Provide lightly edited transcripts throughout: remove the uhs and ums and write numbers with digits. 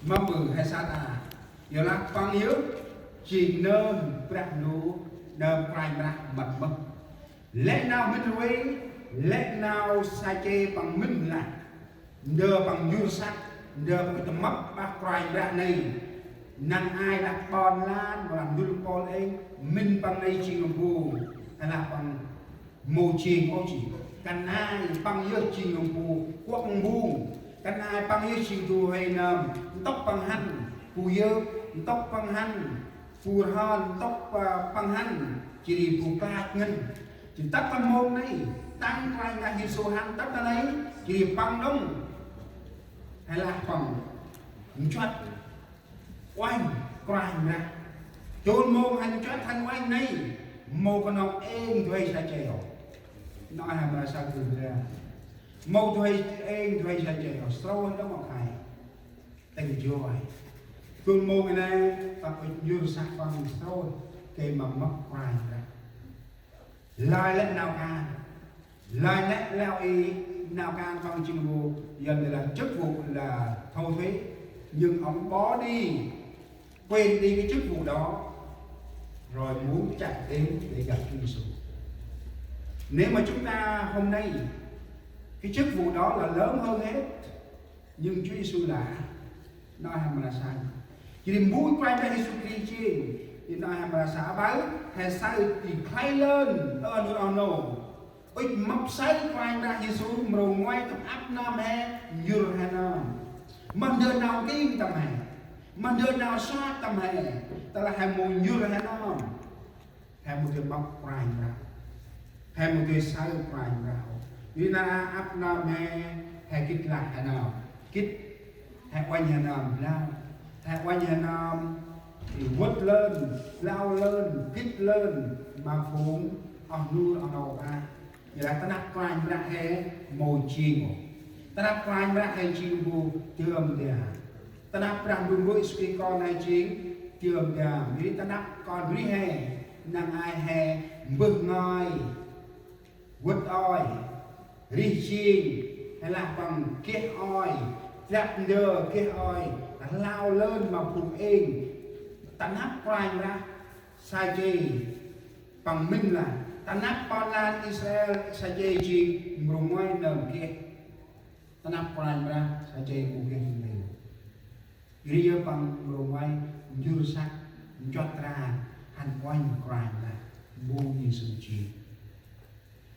mà mừng hay sao ta giờ là bằng yếu chỉ nơm bạc nụ nơm cài bạc mật mật lẽ nào mình quay lẽ nào sai chê bằng mình là đưa bằng dưa sắc đưa bằng tầm mấp bạc cài bạc này năng ai đặt bòn lan và làm dưa bòn ấy mình bằng này chỉ làm phù hay là bằng mù chiên có chỉ căn ai bằng yếu chỉ làm phù quốc buông căn ai bằng yếu chỉ tu hay nơm tóc bằng hành phù yếu tóc bằng hành phù hòn tóc bằng hành chỉ đi phù bạc ngân chỉ tất cả môn này tăng quay ra như số hành tất cả đấy chỉ đi bằng đông hay là bằng chuột oanh quay ra chôn môn hành chuột thành oanh này mô con ông em thuê sa chèo nói hàng là sao từ ra mô thuê em thuê sa chèo sâu đó một ngày tình joy chôn môn này ta phải dương sắc bằng sâu cái mà mất quay ra lời lẽ nào can lời lẽ lao y nào can trong chuyên vụ dần là chức vụ là thâu thuế nhưng ông bỏ đi quên đi cái chức vụ đó rồi muốn chạy đến để gặp Chúa Giêsu. Nếu mà chúng ta hôm nay cái chức vụ đó là lớn hơn hết nhưng Chúa Giêsu là nói hàng là sai chỉ để mũi quay ra Giêsu Christ thì nói hàng là xã báo hay sai thì khai lên ở nô ích mập sai quay ra Giêsu rồi ngoài tập áp nam he dưa hay nam mà đời nào cái tầm hè mà đời nào xa tầm hè ta là hai mùi dưa hay nam hai một cái bọc quay ra hai một cái sai quay ra vì là áp nam he hay kích lại hay nào kích hay quanh hay nam lao hay quanh hay nam thì vút lên lao lên kích lên mà phúng ở nuôi ở đầu ra vậy là ta đặt quay ra hay mồi chiên ta đặt quay ra hay chiên vô chưa âm địa ta đặt rằng đúng với cái con này chiến chưa âm địa vì ta đặt con với hay năng ai hè bước ngoi vút oi ri chiên hay là bằng kết oi giáp đờ kết oi lao lên mà phục ên ta nắp quay ra sai chê bằng minh là ta nắp con lan Israel sai chê chi mùng ngoài nầm kia ta nắp quay ra sai chê của kia mình ria bằng mùng ngoài dư sắc chót ra hành quanh quay ra bu như sự chi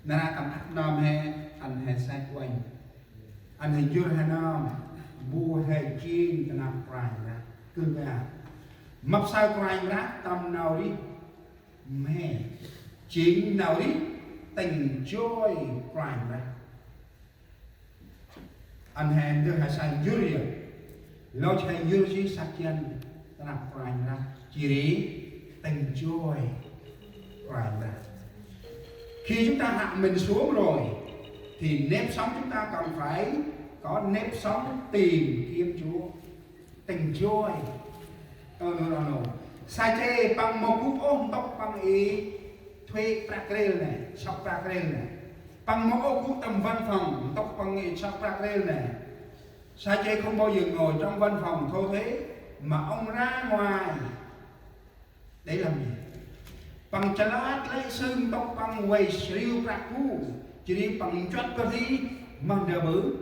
na cầm áp nam he anh he sai quanh anh hình dư he nam bu he chiên ta nắp quay ra cứ ra mập sai quay ra tâm nào đi mẹ chính nào đi tình joy quay ra anh hẹn đưa hai sai dư riêng lo chạy dư chi sắc chân ta nắp quay ra chỉ để tình joy quay ra khi chúng ta hạ mình xuống rồi thì nếp sống chúng ta cần phải có nếp sống tìm kiếm Chúa tình joy sai chê bằng một cú ôm tóc bằng ý thuê prakrel này shop prakrel này bằng một ô cú tầm văn phòng tóc bằng ý shop prakrel này sai chê không bao giờ ngồi trong văn phòng thôi thế mà ông ra ngoài để làm gì bằng chả lát lấy xương tóc bằng quầy sriu praku chỉ đi bằng chót cơ gì mang đờ bự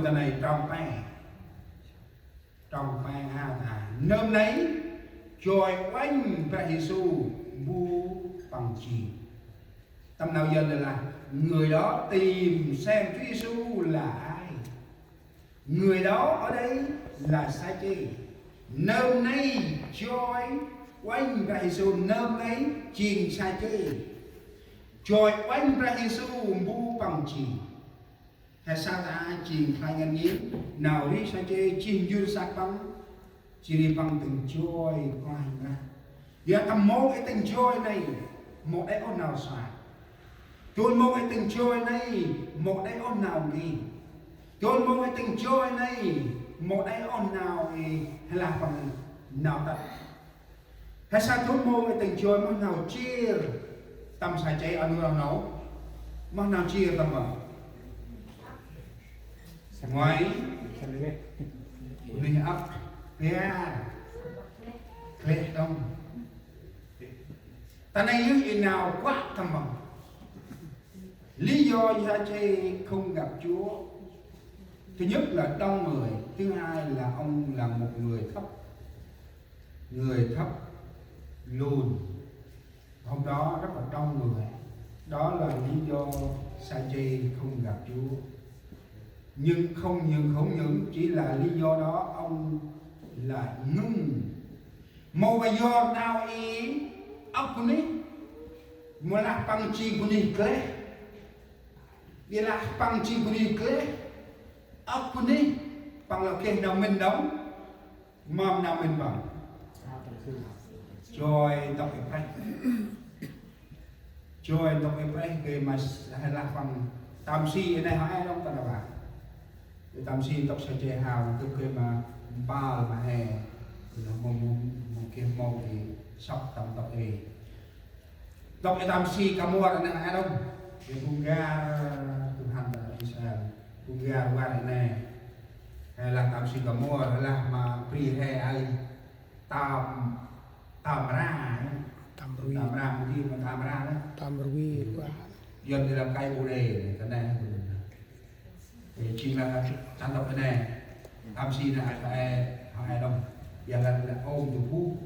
ta này trong tay ha thà nôm nấy trôi quanh và Giêsu bu bằng chỉ tâm nào giờ là người đó tìm xem Chúa Giêsu là ai người đó ở đây là sai chê nôm nấy trôi quanh và Giêsu nôm nấy chiên sai chê trôi quanh và Giêsu bu bằng chỉ hay sao ta chìm khai ngân nhiễm nào đi sao chơi chìm dư sắc băng chỉ đi bằng từng trôi quay ra giờ tầm mô cái từng trôi này một cái ôn nào xoài trôi mô cái từng trôi này một cái ôn nào đi trôi mô cái từng trôi này một cái ôn nào thì hay là bằng nào tập hay sao trôi mô cái từng trôi mà nào chia tầm sai chơi ở nơi nào nấu mà nào chia tầm ở ngoài mình ấp kle đông ta này như nào quá thầm bằng lý do Gia Chê không gặp Chúa thứ nhất là đông người, thứ hai là ông là một người thấp lùn, hôm đó rất là đông người, đó là lý do Sa Chê không gặp Chúa. Nhưng không những chỉ là lý do đó, ông lại ngưng một vài do nào ý ốc của ní một là bằng chi của ní kle dia là bằng chi của ní kle ốc của ní bằng là kê nào mình đóng mầm nào mình bằng rồi đọc cái cái mà hay là bằng tam si này hỏi đâu ta là bà tam si đọc sẽ chơi hào cái mà ba mà hè một cái màu thì sọc tầm đọc thì đọc cái tam si cả mua là ai đâu cái vùng ga từ hành là Israel vùng ga qua đây này hay là tam si cả mua là mà pri hay ai tam ra một gì mà tam ra đó tam rui quá dân thì là cây bồ đề cái này thì chỉ là ăn đọc cái này tam si là hai đồng giờ là ôm từ phú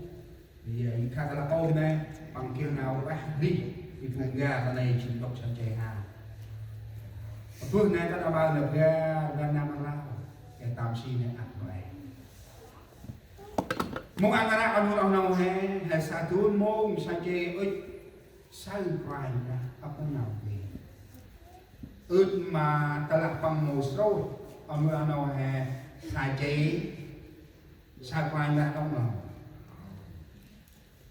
thì khác là ôm này bằng kia nào bác đi thì vùng ga cái này chỉ đọc sang trẻ hà phương này ta đã bao giờ ga nam ra cái tam si này ăn vậy một ăn ra ông nào hay sa tuôn mông sa chê ơi sao phải ra apa nào về ướt mà ta là bằng một số ông nào hay sa chê sao quay ra trong lòng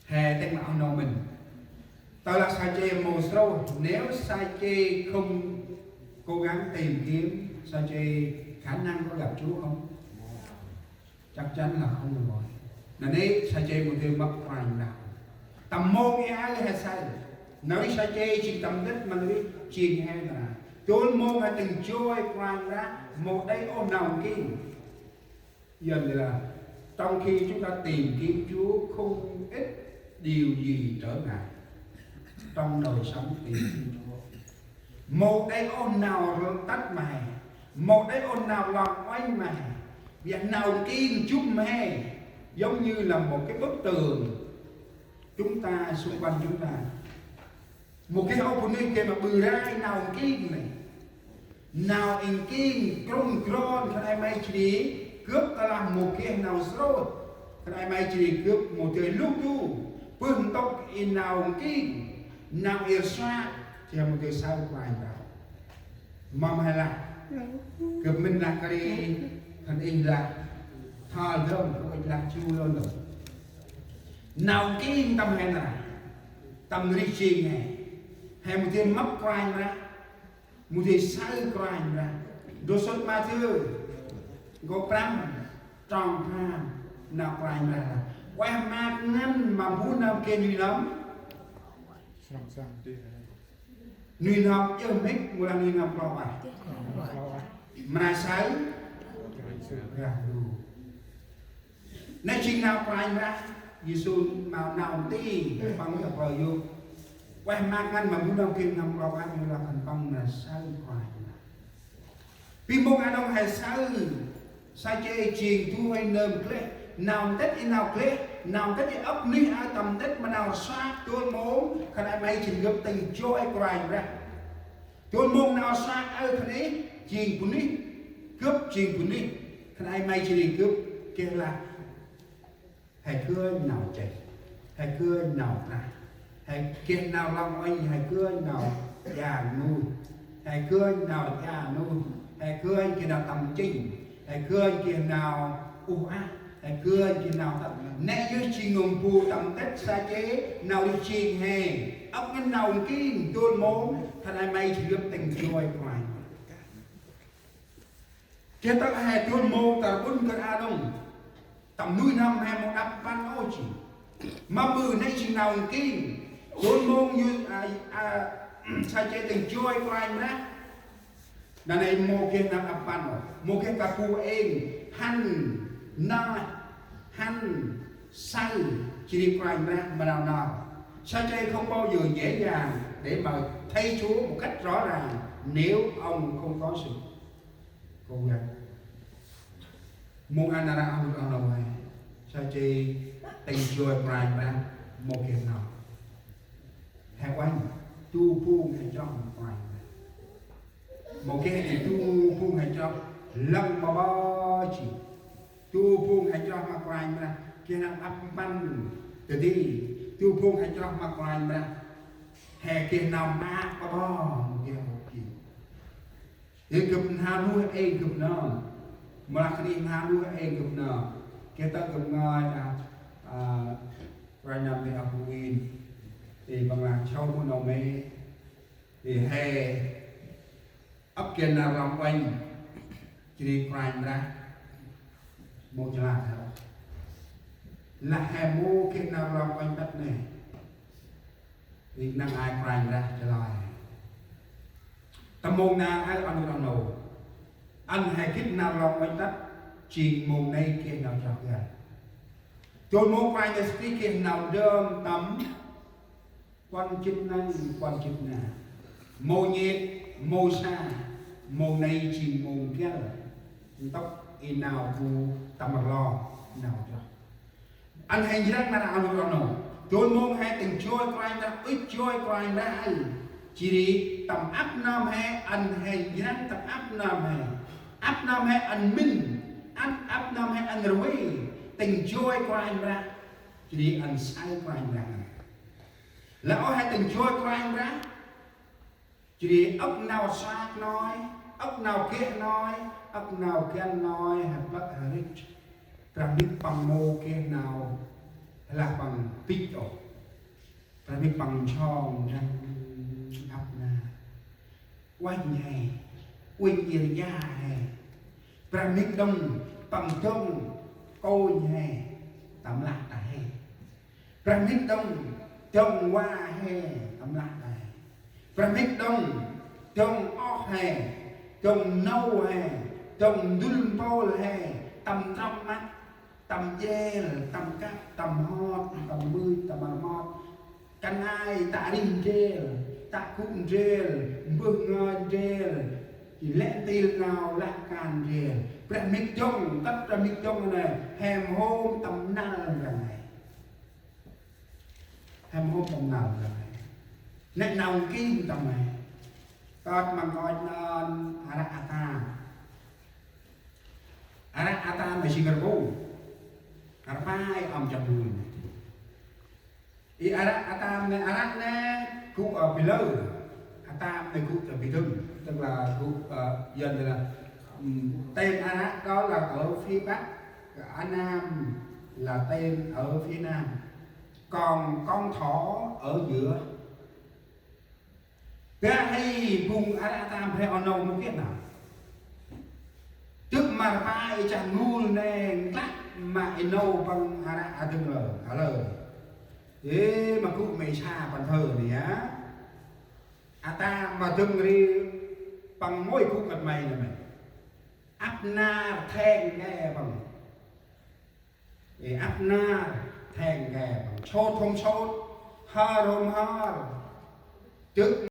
hè tên ông nào mình ta là sa chê một số nếu sa chê không cố gắng tìm kiếm sa chê khả năng có gặp Chúa không chắc chắn là không được rồi nên sa chê một thứ mất hoàn nào tầm môn nghe ai hay sai nói sa chê chỉ tầm đất mà nói chuyện hay là tôn môn hay từng trôi hoàn ra một đây ôn nào kia dần là trong khi chúng ta tìm kiếm Chúa không ít điều gì trở ngại trong đời sống tìm kiếm Chúa. Một đây ôn nào tắt mày, một đây ôn nào lọt oanh mày, việc nào kiên chút mày, giống như là một cái bức tường chúng ta xung quanh chúng ta. Một cái ốc của mình kia mà bự ra nào kiên này, nào in kiên krong krong cái này mày chỉ cướp ta làm một cái nào rồi cái này mày chỉ cướp một cái lúc tu phương tốc in nào kinh nào yêu xa thì một cái sao quay vào mong hay là cướp mình là cái thần in là thà thơm của mình là chu luôn rồi nào kinh tâm hay là tâm lý chi này hay một cái mắc quay ra một cái sao quay ra đồ xuất ma thư có pram trong pram nào quay ra quay ma ngăn mà muốn nào kia như lắm như học chưa mấy một lần như học lo bài mà sấy ra đủ nay chừng nào quay ra Giêsu màu nào tí bằng tập rồi vô quay ma ngăn mà muốn nào kia học lo bài như là thành công là sao quay vì một ai đâu hay sao sa chê truyền thu hay nơm kle nào tết in nào kle nào tết in ấp ní ai tầm tết mà nào xa tôi muốn khả năng mấy trình gấp tình cho ai quay ra tôi muốn nào xa ai khả năng truyền của ní cướp truyền của ní khả năng mấy trình cướp kia là hãy cưa nào chạy hãy cưa nào này hãy kia nào lòng anh hãy cưa nào già nuôi hãy cưa nào già nuôi hãy cưa anh kia nào tầm trình hãy cưa anh kia nào u á hãy cưa anh kia nào tầm nè dưới chi ngùng phù tầm tết xa chế nào đi chiên hè ốc cái nào kinh tôn môn thành ai may chỉ gấp tình trôi ngoài chế tắc hai tôn môn ta bốn cơn a đông tầm nuôi năm hay một đập ban ô chỉ mà bự này chỉ nào kinh tôn môn như xa chế tình trôi ngoài ra นั่นเองโมเกนักอัปปันโมเกกับผู้เองหันนาหันใส่ชีวิตใครมาดาวนาsao chơi không bao giờ dễ dàng để mà thay Chúa một cách rõ ràng nếu ông không có sự cố gắng. Mong anh ra ông được ông này sao chơi tình Chúa phải ra một kiện nào theo anh tu phu hay cho phải một cái gì tu phu hay cho lâm mà bao chỉ tu phu hay cho mà phải ra kia là áp ban từ đi tu phu hay cho mà phải ra hè kia nào mà bao kia một kiểu để gặp hà nuôi em gặp nó mà là khi hà nuôi em gặp nó kia ta gặp ngài là rồi nằm thì học viên thì bằng là sau của nó mê thì hè ấp kia nào lòng quanh chỉ đi crime ra một là hè mô kia nào lòng quanh đất này thì năng ai crime ra trở lại tâm môn nào ai ăn được nổ ăn hay kít nào lòng quanh đất chỉ môn này kia nào chọc ra tôi muốn quay cái speaking nào đơm tắm quan chức năng quan chức nào mô nhiệt mô xa mô này chỉ mô kia tóc in nào phù tầm mặt lo nào cho anh hay rất là nào được nào tôi muốn hay tình trôi quay ra ít trôi quay ra chỉ đi tầm áp nam hay anh hay rất tầm áp nam hay anh minh áp nam hay anh rồi tình trôi quay ra chỉ đi anh sai quay ra lão hai tình trôi quay ra chỉ đi ốc nào sát nói ốc nào kia nói ốc nào kia nói hạt bất hạt rich ra biết bằng mô kia nào là bằng pít ổ ra biết bằng tròn răng ốc na quanh này quanh yên gia này ra biết đông bằng trông cô nhẹ tầm lạc này ra biết đông trông qua hè tầm lạc này ra biết đông trông óc hè trông nâu hè trông đun bol hè tầm trong mắt tầm dê tầm cắt tầm hót tầm mươi tầm hót căn ai tạ đình dê tạ cũng dê vương ngon dê chỉ lẽ tiền nào lạc càn dê ra biết trông tất ra biết trông này hèm hôm tầm nào này hèm hôm tầm nào này nét nào kim tầm này con mà gọi là Arata mà chỉ cần vô Arpai ông chồng người ý Arata này Arat này cũng ở phía lâu Arata này cũng ở phía đông tức là cũng dần là tên Arat đó là ở phía bắc Anam là tên ở phía nam còn con thỏ ở giữa cái hay vùng Arata phải ở đâu một biết nào trước mà phải chẳng ngu nè lắc mà nâu bằng Arata từng lời hả lời thế mà cụ mày xa còn thờ này á ta mà từng đi bằng môi cụ cật mày này mày áp na thèn nghe bằng áp na thèn nghe bằng chốt không chốt ha rôm ha trước